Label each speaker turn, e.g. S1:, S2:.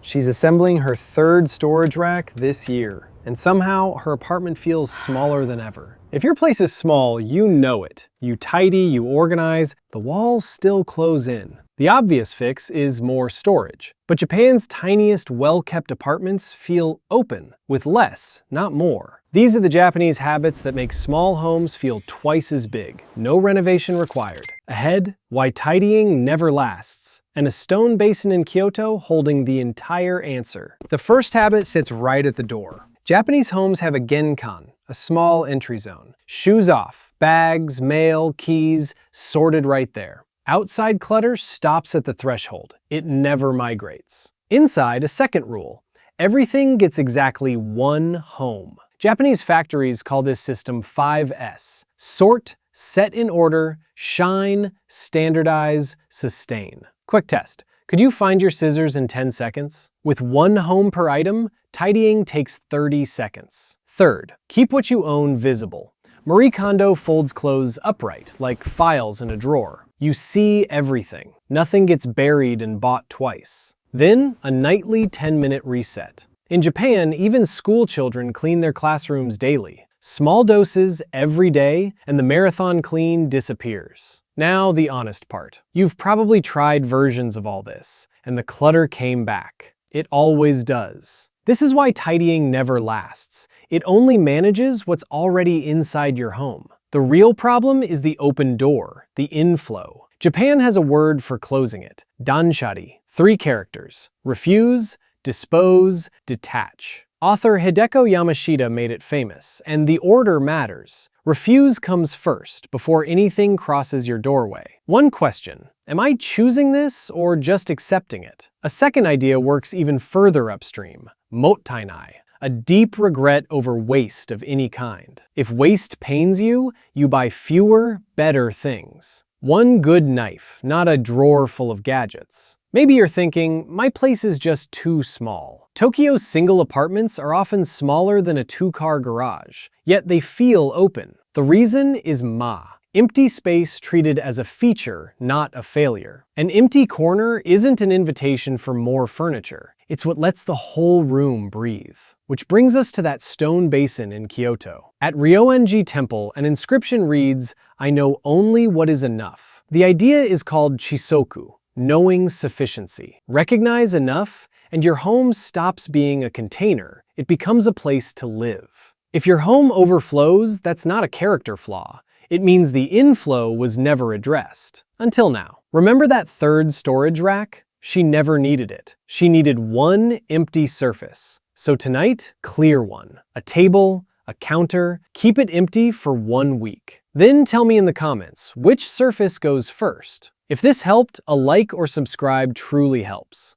S1: She's assembling her third storage rack this year, and somehow her apartment feels smaller than ever. If your place is small, you know it. You tidy, you organize, the walls still close in. The obvious fix is more storage. But Japan's tiniest, well-kept apartments feel open, with less, not more. These are the Japanese habits that make small homes feel twice as big. No renovation required. Ahead, why tidying never lasts, and a stone basin in Kyoto holding the entire answer. The first habit sits right at the door. Japanese homes have a genkan, a small entry zone. Shoes off, bags, mail, keys, sorted right there. Outside clutter stops at the threshold. It never migrates. Inside, a second rule. Everything gets exactly one home. Japanese factories call this system 5S. Sort, set in order, shine, standardize, sustain. Quick test. Could you find your scissors in 10 seconds? With one home per item, tidying takes 30 seconds. Third, keep what you own visible. Marie Kondo folds clothes upright, like files in a drawer. You see everything. Nothing gets buried and bought twice. Then, a nightly 10-minute reset. In Japan, even school children clean their classrooms daily. Small doses every day, and the marathon clean disappears. Now, the honest part. You've probably tried versions of all this, and the clutter came back. It always does. This is why tidying never lasts. It only manages what's already inside your home. The real problem is the open door, the inflow. Japan has a word for closing it. Danshari. 3 characters. Refuse, dispose, detach. Author Hideko Yamashita made it famous, and the order matters. Refuse comes first, before anything crosses your doorway. One question, am I choosing this or just accepting it? A second idea works even further upstream. Mottainai, a deep regret over waste of any kind. If waste pains you, you buy fewer, better things. One good knife, not a drawer full of gadgets. Maybe you're thinking, my place is just too small. Tokyo's single apartments are often smaller than a 2-car garage, yet they feel open. The reason is empty space treated as a feature, not a failure. An empty corner isn't an invitation for more furniture. It's what lets the whole room breathe. Which brings us to that stone basin in Kyoto. At Ryoenji Temple, an inscription reads, "I know only what is enough." The idea is called chisoku, knowing sufficiency. Recognize enough, and your home stops being a container. It becomes a place to live. If your home overflows, that's not a character flaw. It means the inflow was never addressed. Until now. Remember that third storage rack? She never needed it. She needed one empty surface. So tonight, clear one. A table, a counter, keep it empty for 1 week. Then tell me in the comments, which surface goes first? If this helped, a like or subscribe truly helps.